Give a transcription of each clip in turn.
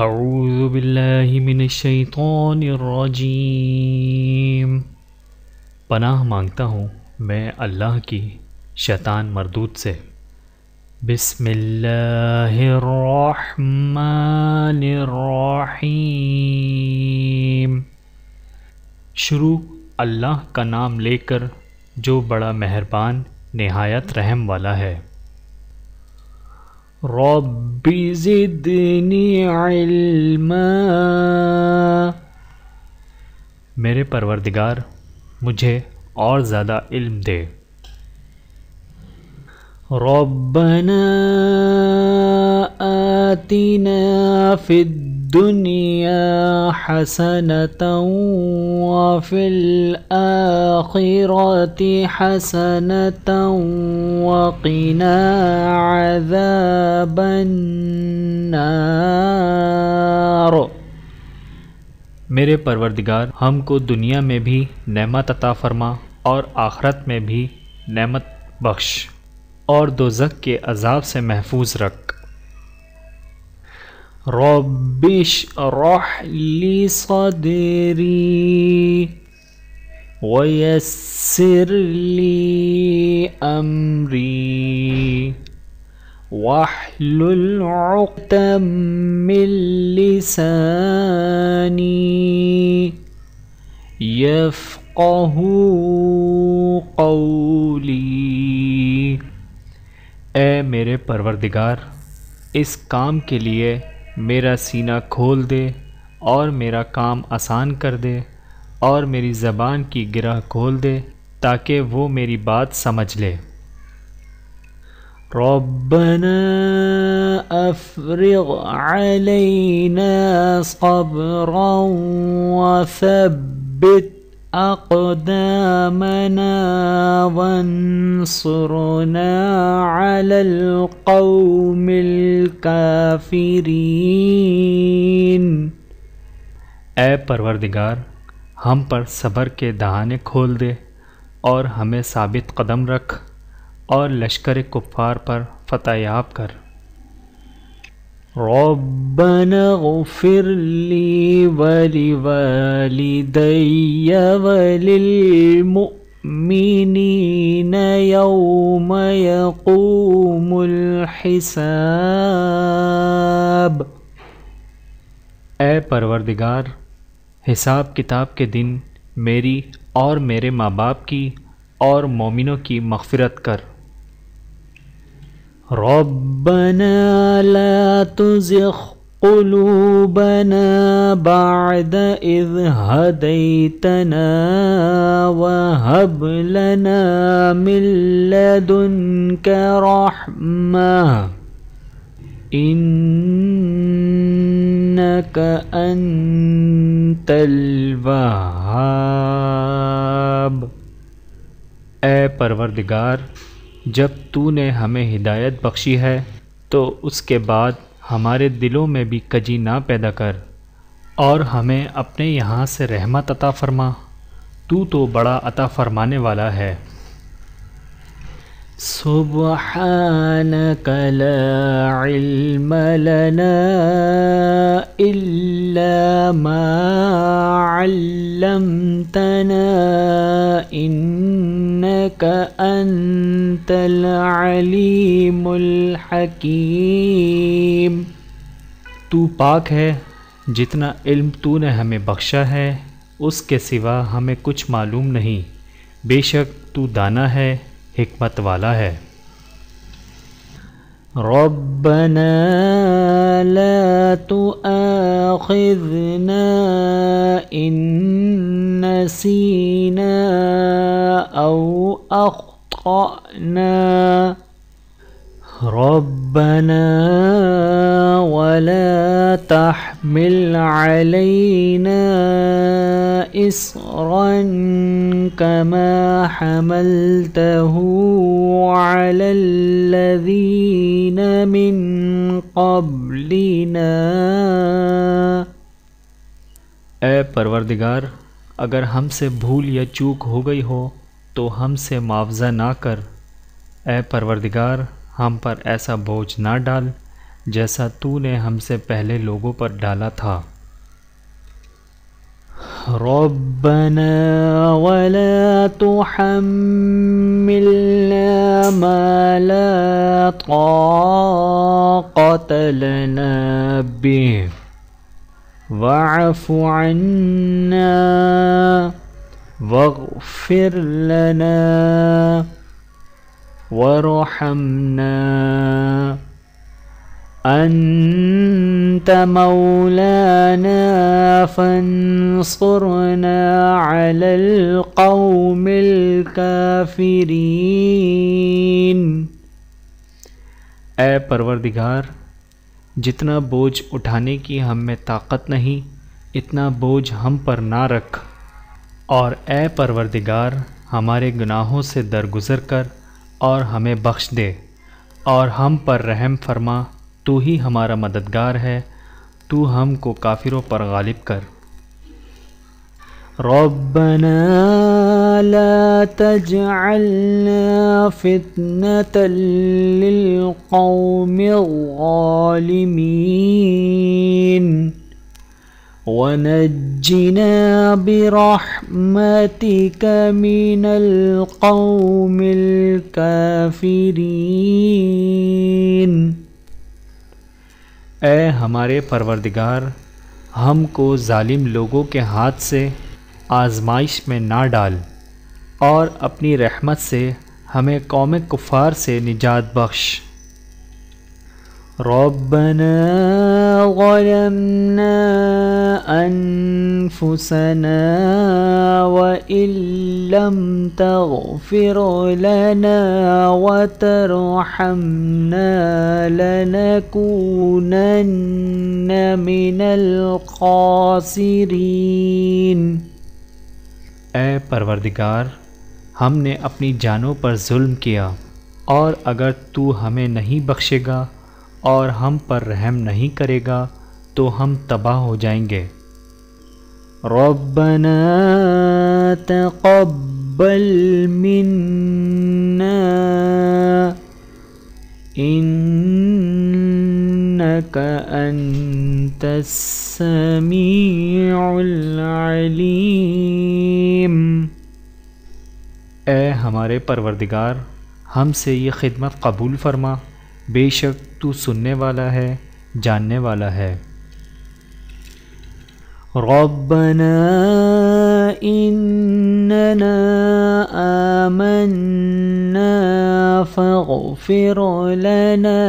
اعوذ باللہ من الشیطان الرجیم۔ پناہ مانگتا ہوں میں اللہ کی شیطان مردود سے۔ بسم اللہ الرحمن الرحیم۔ شروع اللہ کا نام لے کر جو بڑا مہربان نہایت رحم والا ہے۔ رب زدنی علما، میرے پروردگار مجھے اور زیادہ علم دے۔ ربنا آتنا فی الدنیا حسنة وفی الآخرة حسنة وقنا عذاب النار۔ میرے پروردگار ہم کو دنیا میں بھی نعمت عطا فرما اور آخرت میں بھی نعمت بخش، اور دوزخ کے عذاب سے محفوظ رکھ۔ رب اشرح لی صدری ویسر لی امری واحلل عقدۃ من لسانی یفقہوا قولی۔ اے میرے پروردگار اس کام کے لیے میرا سینہ کھول دے اور میرا کام آسان کر دے، اور میری زبان کی گرہ کھول دے تاکہ وہ میری بات سمجھ لے۔ ربنا افرغ علینا صبرا وثبت اقدامنا وانصرنا علی القوم الکافرین۔ اے پروردگار ہم پر صبر کے دہانے کھول دے اور ہمیں ثابت قدم رکھ، اور لشکر کفار پر فتح یاب کر۔ ربنا اغفر لی ولوالدی وللمؤمنین یوم یقوم الحساب۔ اے پروردگار حساب کتاب کے دن میری اور میرے ماں باپ کی اور مومنوں کی مغفرت کر۔ ربنا لا تزغ قلوبنا بعد اذ هديتنا وهب لنا من لدنك رحمة إنك أنت الوهاب۔ اے پروردگار جب تو نے ہمیں ہدایت بخشی ہے تو اس کے بعد ہمارے دلوں میں بھی کجی نہ پیدا کر، اور ہمیں اپنے یہاں سے رحمت عطا فرما، تو بڑا عطا فرمانے والا ہے۔ سبحانک لا علم لنا الا ما علمتنا انک انت العلیم الحکیم۔ تو پاک ہے، جتنا علم تو نے ہمیں بخشا ہے اس کے سوا ہمیں کچھ معلوم نہیں، بے شک تو دانا ہے، حکمت والا ہے۔ ربنا لا تؤاخذنا ان نسینا او اخطأنا ربنا ولا تحمل علينا إصرا كما حملته على الذين من قبلنا۔ اے پروردگار اگر ہم سے بھول یا چوک ہو گئی ہو تو ہم سے معاوضہ نہ کر۔ اے پروردگار ہم پر ایسا بوجھ نہ ڈال جیسا تو نے ہم سے پہلے لوگوں پر ڈالا تھا۔ ربنا ولا تحملنا ما لا طاقة لنا به واعف عنا واغفر لنا وارحمنا أنت مولانا فانصرنا على القوم الكافرين۔ اے پروردگار، جتنا بوجھ اٹھانے کی ہم میں طاقت نہیں اتنا بوجھ ہم پر نہ رکھ، اور اے پروردگار ہمارے گناہوں سے درگزر کر اور ہمیں بخش دے، اور ہم پر رحم فرما، تو ہی ہمارا مددگار ہے، تو ہم کو کافروں پر غالب کر۔ ربنا لا تجعلنا فتنة للقوم الظالمين ونجنا برحمتك من القوم الكافرين۔ اے ہمارے پروردگار، ہم کو ظالم لوگوں کے ہاتھ سے آزمائش میں نہ ڈال، اور اپنی رحمت سے ہمیں قوم کفار سے نجات بخش۔ ربنا ظلمنا أنفسنا وإن لم تغفر لنا وترحمنا لنكونن من الخاسرين۔ اے پروردگار، ہم نے اپنی جانوں پر ظلم کیا، اور اگر تو ہمیں نہیں بخشے گا اور ہم پر رحم نہیں کرے گا تو ہم تباہ ہو جائیں گے۔ ربنا تقبل منا انك انت السميع العليم۔ اے ہمارے پروردگار، ہم سے یہ خدمت قبول فرما، بے شک تو سننے والا ہے، جاننے والا ہے۔ ربنا اننا آمنا فاغفر لنا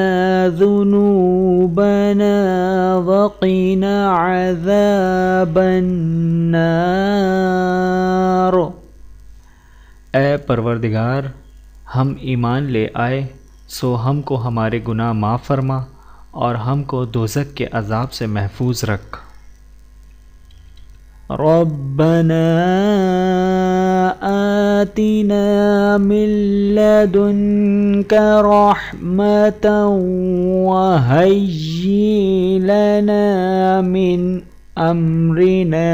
ذنوبنا وقنا عذاب النار۔ اے پروردگار، ہم ایمان لے آئے، سو ہم کو ہمارے گناہ معاف فرما اور ہم کو دوزخ کے عذاب سے محفوظ رکھ۔ ربنا آتنا من لدنك رحمة وهيئ لنا من أمرنا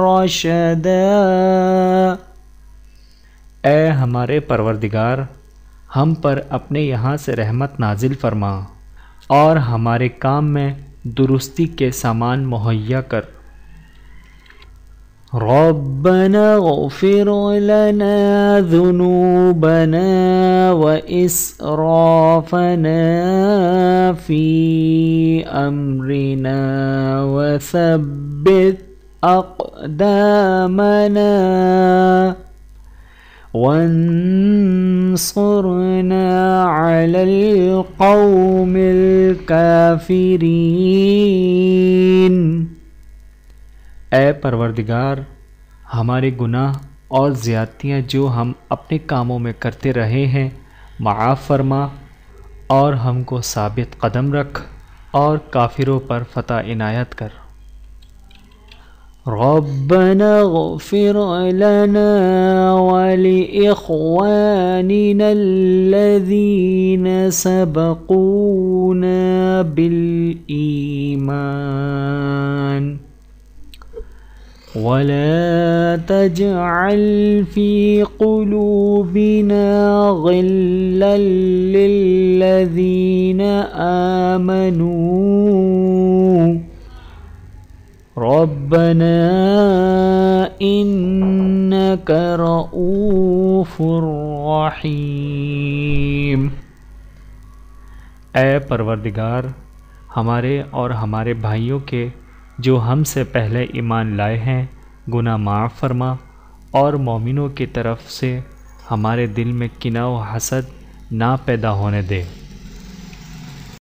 رشدا۔ اے ہمارے پروردگار، ہم پر اپنے یہاں سے رحمت نازل فرما اور ہمارے کام میں درستی کے سامان مہیا کر۔ ربنا اغفر لنا ذنوبنا وإسرافنا في أمرنا وثبت أقدامنا وانصرنا على القوم الكافرين۔ اے پروردگار، ہمارے گناہ اور زیادتیاں جو ہم اپنے کاموں میں کرتے رہے ہیں معاف فرما، اور ہم کو ثابت قدم رکھ اور کافروں پر فتح عنایت کر۔ ربنا اغفر لنا ولإخواننا الذين سبقونا بالإيمان ولا تجعل في قلوبنا غلا للذين آمنوا ربنا إنك رؤوف رحیم۔ اے پروردگار، ہمارے اور ہمارے بھائیوں کے جو ہم سے پہلے ایمان لائے ہیں گناہ معاف فرما، اور مومنوں کی طرف سے ہمارے دل میں کینہ و حسد نہ پیدا ہونے دے۔